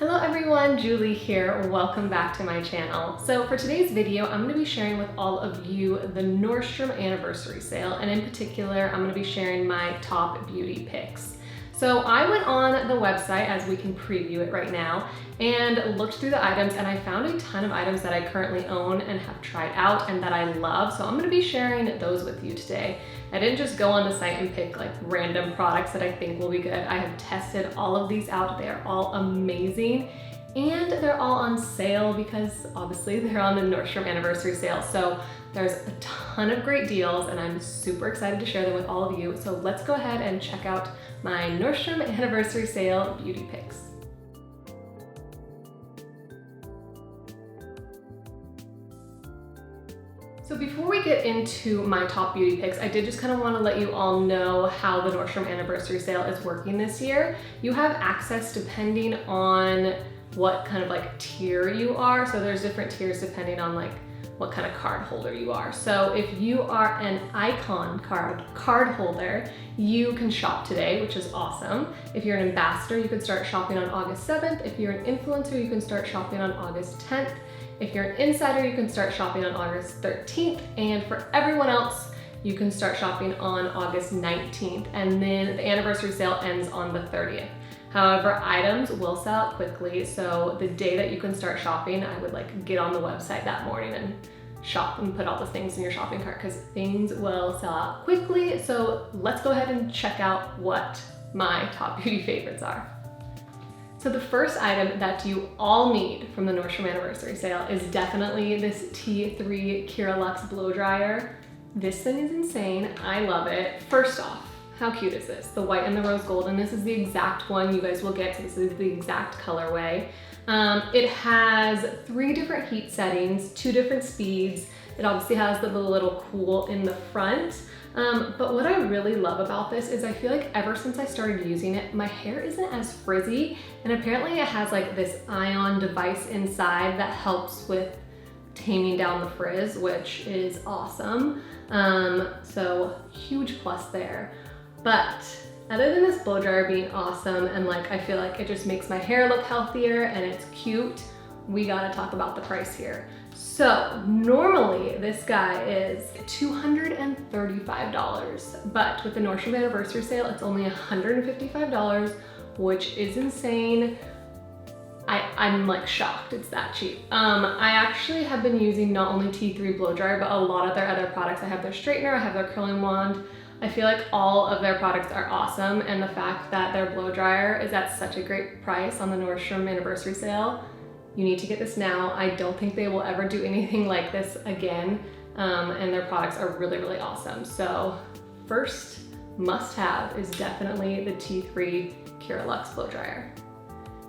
Hello everyone, Julie here. Welcome back to my channel. So for today's video, I'm going to be sharing with all of you the Nordstrom Anniversary sale, and in particular, I'm going to be sharing my top beauty picks. So I went on the website, as we can preview it right now, and looked through the items, and I found a ton of items that I currently own and have tried out and that I love. So I'm going to be sharing those with you today. I didn't just go on the site and pick like random products that I think will be good. I have tested all of these out. They are all amazing, and they're all on sale because obviously they're on the Nordstrom Anniversary sale. So there's a ton of great deals and I'm super excited to share them with all of you. So let's go ahead and check out my Nordstrom Anniversary sale beauty picks. So before we get into my top beauty picks, I did just kind of want to let you all know how the Nordstrom Anniversary sale is working this year. You have access depending on what kind of like tier you are. So there's different tiers depending on like what kind of card holder you are. So if you are an icon card holder, you can shop today, which is awesome. If you're an ambassador, you can start shopping on August 7th. If you're an influencer, you can start shopping on August 10th. If you're an insider, you can start shopping on August 13th. And for everyone else, you can start shopping on August 19th. And then the anniversary sale ends on the 30th. However, items will sell out quickly. So the day that you can start shopping, I would like get on the website that morning and shop and put all the things in your shopping cart because things will sell out quickly. So let's go ahead and check out what my top beauty favorites are. So the first item that you all need from the Nordstrom Anniversary sale is definitely this T3 Curalux blow dryer. This thing is insane. I love it. First off, how cute is this? The white and the rose gold, and this is the exact one you guys will get. So this is the exact colorway. It has 3 different heat settings, 2 different speeds. It obviously has the little cool in the front. But what I really love about this is I feel like ever since I started using it, my hair isn't as frizzy, and apparently it has like this ion device inside that helps with taming down the frizz, which is awesome. So huge plus there. But other than this blow dryer being awesome and like I feel like it just makes my hair look healthier and it's cute, we gotta talk about the price here. So normally this guy is $235, but with the Nordstrom Anniversary sale, it's only $155, which is insane. I'm like shocked it's that cheap. I actually have been using not only T3 blow dryer, but a lot of their other products. I have their straightener, I have their curling wand. I feel like all of their products are awesome, and the fact that their blow dryer is at such a great price on the Nordstrom Anniversary sale, you need to get this now. I don't think they will ever do anything like this again, and their products are really, really awesome. So first must have is definitely the T3 Curalux blow dryer.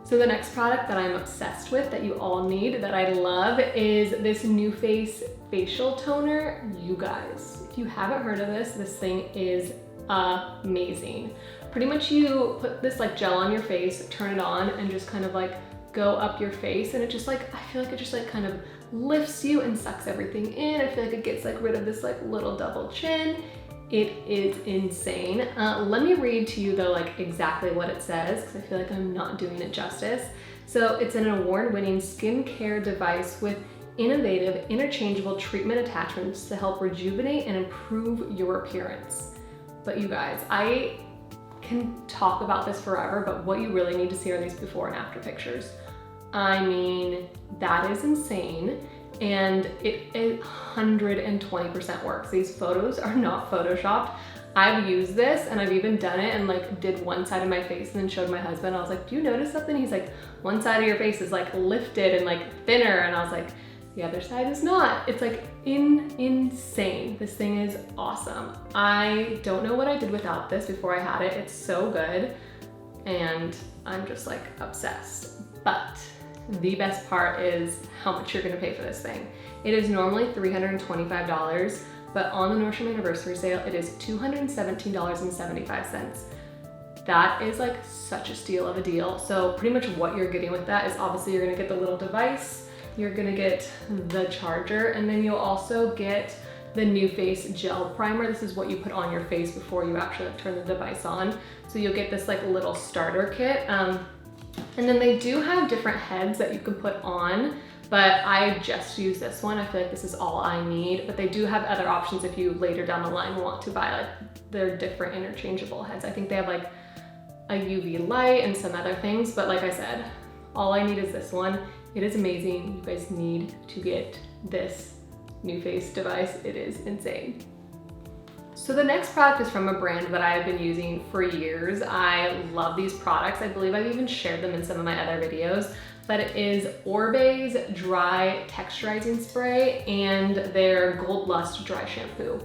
So the next product that I'm obsessed with that you all need, that I love, is this NuFace facial toner. You guys, if you haven't heard of this, this thing is amazing. Pretty much you put this like gel on your face, turn it on, and just kind of like go up your face, and it just like, I feel like it just like kind of lifts you and sucks everything in. I feel like it gets like rid of this like little double chin. It is insane. Let me read to you though like exactly what it says, because I feel like I'm not doing it justice. So it's an award-winning skincare device with innovative interchangeable treatment attachments to help rejuvenate and improve your appearance. But you guys, I can talk about this forever, but what you really need to see are these before and after pictures. I mean, that is insane. And it 120% works. These photos are not photoshopped. I've used this and I've even done it and like did one side of my face and then showed my husband. I was like, do you notice something? He's like, one side of your face is like lifted and like thinner. And I was like, the other side is not. It's like insane. This thing is awesome. I don't know what I did without this before I had it. It's so good. And I'm just like obsessed. But the best part is how much you're gonna pay for this thing. It is normally $325, but on the Nordstrom Anniversary sale, it is $217.75. That is like such a steal of a deal. So pretty much what you're getting with that is obviously you're gonna get the little device, you're gonna get the charger, and then you'll also get the NuFace gel primer. This is what you put on your face before you actually turn the device on. So you'll get this like little starter kit. And then they do have different heads that you can put on, but I just use this one. I feel like this is all I need, but they do have other options if you later down the line want to buy like their different interchangeable heads. I think they have like a UV light and some other things, but like I said, all I need is this one. It is amazing. You guys need to get this NuFace device. It is insane. So the next product is from a brand that I have been using for years. I love these products. I believe I've even shared them in some of my other videos, but it is Orbe's Dry Texturizing Spray and their Gold Lust Dry Shampoo.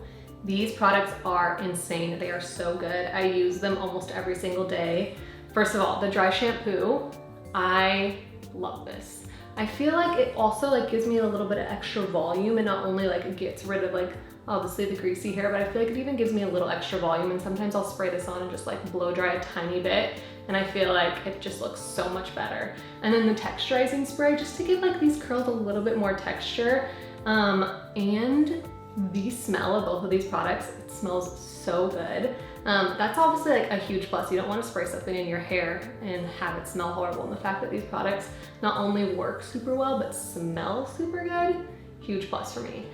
These products are insane. They are so good. I use them almost every single day. First of all, the dry shampoo, I love this. I feel like it also like gives me a little bit of extra volume, and not only like it gets rid of like obviously the greasy hair, but I feel like it even gives me a little extra volume, and sometimes I'll spray this on and just like blow dry a tiny bit, and I feel like it just looks so much better. And then the texturizing spray, just to give like these curls a little bit more texture. And the smell of both of these products, it smells so good. That's obviously like a huge plus. You don't want to spray something in your hair and have it smell horrible. And the fact that these products not only work super well, but smell super good, huge plus for me.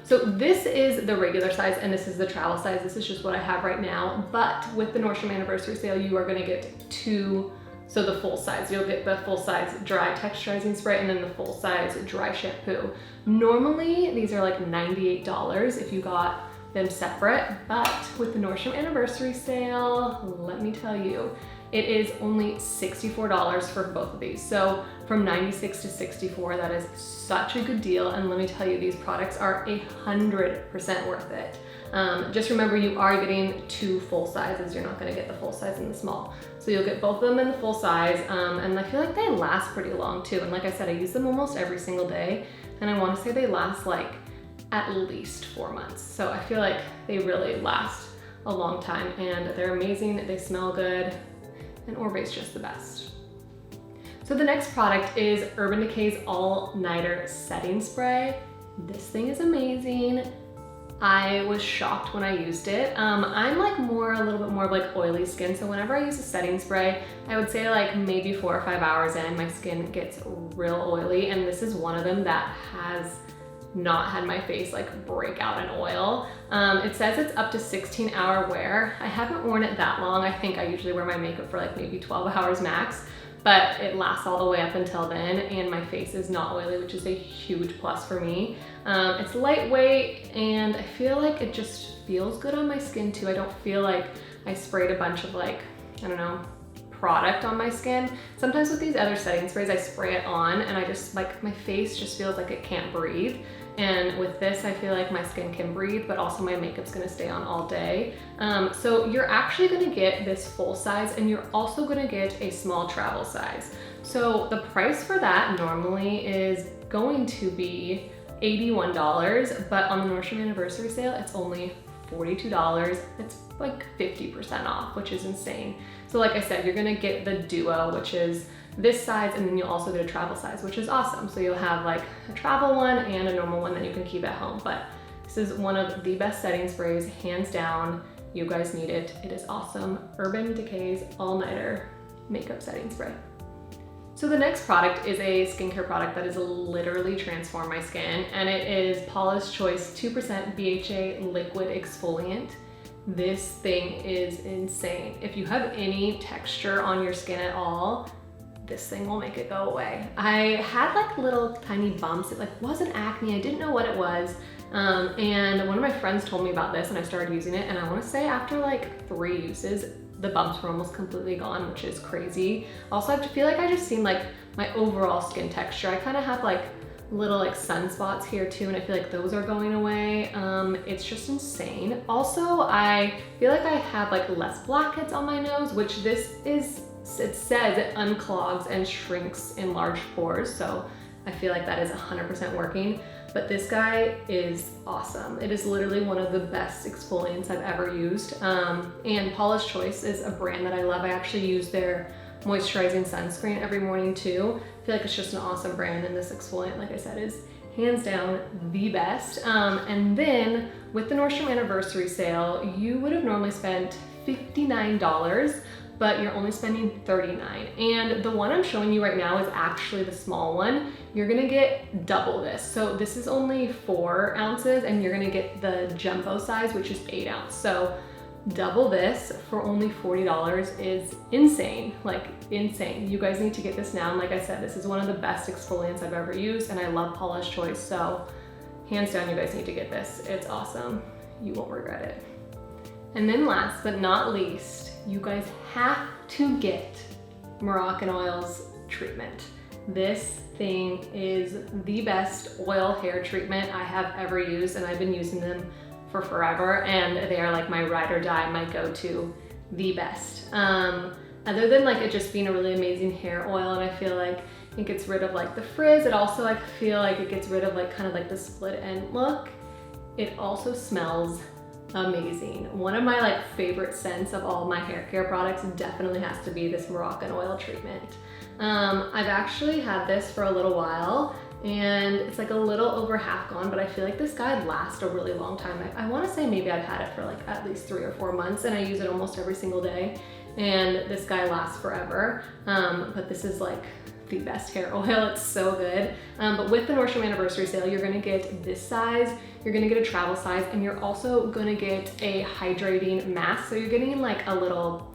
So this is the regular size and this is the travel size. This is just what I have right now. But with the Nordstrom Anniversary sale, you are gonna get two, so the full size. You'll get the full size dry texturizing spray and then the full size dry shampoo. Normally, these are like $98 if you got them separate, but with the Nordstrom Anniversary sale, let me tell you, it is only $64 for both of these. So from $96 to $64, that is such a good deal. And let me tell you, these products are 100% worth it. Just remember, you are getting two full sizes. You're not gonna get the full size and the small. So you'll get both of them in the full size. And I feel like they last pretty long too. And like I said, I use them almost every single day. And I wanna say they last like at least 4 months. So I feel like they really last a long time and they're amazing. They smell good. And Orbe's just the best. So the next product is Urban Decay's All Nighter Setting Spray. This thing is amazing. I was shocked when I used it. I'm like a little bit more of like oily skin. So whenever I use a setting spray, I would say like maybe 4 or 5 hours in, my skin gets real oily. And this is one of them that has not had my face like break out in oil. It says it's up to 16-hour wear. I haven't worn it that long. I think I usually wear my makeup for like maybe 12 hours max, but it lasts all the way up until then, and my face is not oily, which is a huge plus for me. It's lightweight, and I feel like it just feels good on my skin too. I don't feel like I sprayed a bunch of like, I don't know, product on my skin. Sometimes with these other setting sprays, I spray it on and I just like, my face just feels like it can't breathe. And with this, I feel like my skin can breathe, but also my makeup's gonna stay on all day. So you're actually gonna get this full size, and you're also gonna get a small travel size. So the price for that normally is going to be $81, but on the Nordstrom Anniversary sale, it's only $42. It's like 50% off, which is insane. So like I said, you're gonna get the duo, which is this size, and then you'll also get a travel size, which is awesome. So you'll have like a travel one and a normal one that you can keep at home. But this is one of the best setting sprays, hands down. You guys need it. It is awesome. Urban Decay's All Nighter Makeup Setting Spray. So the next product is a skincare product that has literally transformed my skin, and it is Paulas Choice 2% BHA Liquid Exfoliant. This thing is insane. If you have any texture on your skin at all, this thing will make it go away. I had like little tiny bumps. It like wasn't acne. I didn't know what it was. And one of my friends told me about this and I started using it, and I wanna say after like 3 uses, the bumps were almost completely gone, which is crazy. Also, I feel like I just seen like my overall skin texture. I kind of have like little like sunspots here too, and I feel like those are going away. It's just insane. Also, I feel like I have like less blackheads on my nose, which this is, it says it unclogs and shrinks in large pores, so I feel like that is 100% working. But this guy is awesome. It is literally one of the best exfoliants I've ever used. And Paulas Choice is a brand that I love. I actually use their moisturizing sunscreen every morning too. I feel like it's just an awesome brand, and this exfoliant, like I said, is hands down the best. And then with the Nordstrom Anniversary sale, you would have normally spent $59, but you're only spending $39. And the one I'm showing you right now is actually the small one. You're gonna get double this. So this is only 4 ounces and you're gonna get the jumbo size, which is 8 ounce. So double this for only $40 is insane, like insane. You guys need to get this now. And like I said, this is one of the best exfoliants I've ever used, and I love Paulas Choice, so hands down, you guys need to get this. It's awesome. You won't regret it. And then last but not least, you guys have to get Moroccan Oil's treatment. This thing is the best oil hair treatment I have ever used, and I've been using them for forever, and they are like my ride or die, my go-to, the best. Other than like it just being a really amazing hair oil, and I feel like it gets rid of like the frizz, it also like feel like it gets rid of like kind of like the split end look. It also smells amazing. One of my like favorite scents of all my hair care products definitely has to be this Moroccan Oil treatment. I've actually had this for a little while, and it's like a little over half gone, but I feel like this guy lasts a really long time. I want to say maybe I've had it for like at least 3 or 4 months, and I use it almost every single day, and this guy lasts forever. But this is like the best hair oil. It's so good. But with the Nordstrom Anniversary sale, you're gonna get this size, you're gonna get a travel size, and you're also gonna get a hydrating mask. So you're getting like a little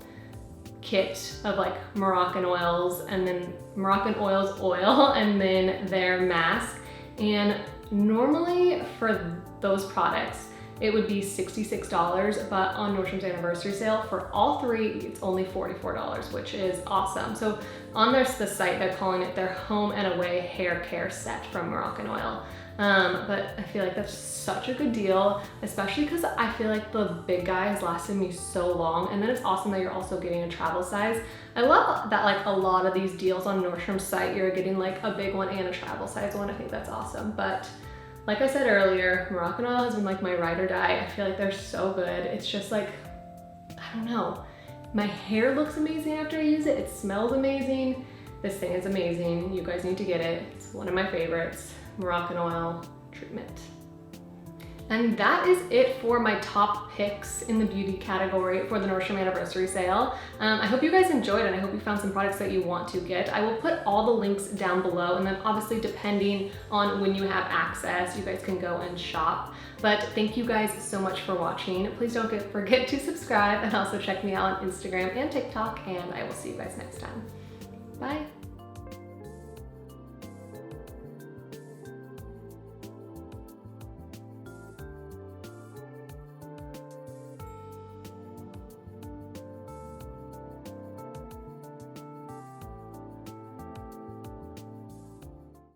kit of like Moroccan Oils, and then Moroccan Oil's oil, and then their mask. And normally for those products, it would be $66, but on Nordstrom's Anniversary sale, for all 3, it's only $44, which is awesome. So on the site, they're calling it their home and away hair care set from Moroccan Oil. But I feel like that's such a good deal, especially because I feel like the big guy has lasted me so long, and then it's awesome that you're also getting a travel size. I love that like a lot of these deals on Nordstrom's site, you're getting like a big one and a travel size one. I think that's awesome. But like I said earlier, Moroccan Oil has been like my ride or die. I feel like they're so good. It's just like, I don't know. My hair looks amazing after I use it. It smells amazing. This thing is amazing. You guys need to get it. It's one of my favorites. Moroccan Oil treatment. And that is it for my top picks in the beauty category for the Nordstrom Anniversary sale. I hope you guys enjoyed, and I hope you found some products that you want to get. I will put all the links down below, and then obviously depending on when you have access, you guys can go and shop. But thank you guys so much for watching. Please don't forget to subscribe, and also check me out on Instagram and TikTok, and I will see you guys next time. Bye.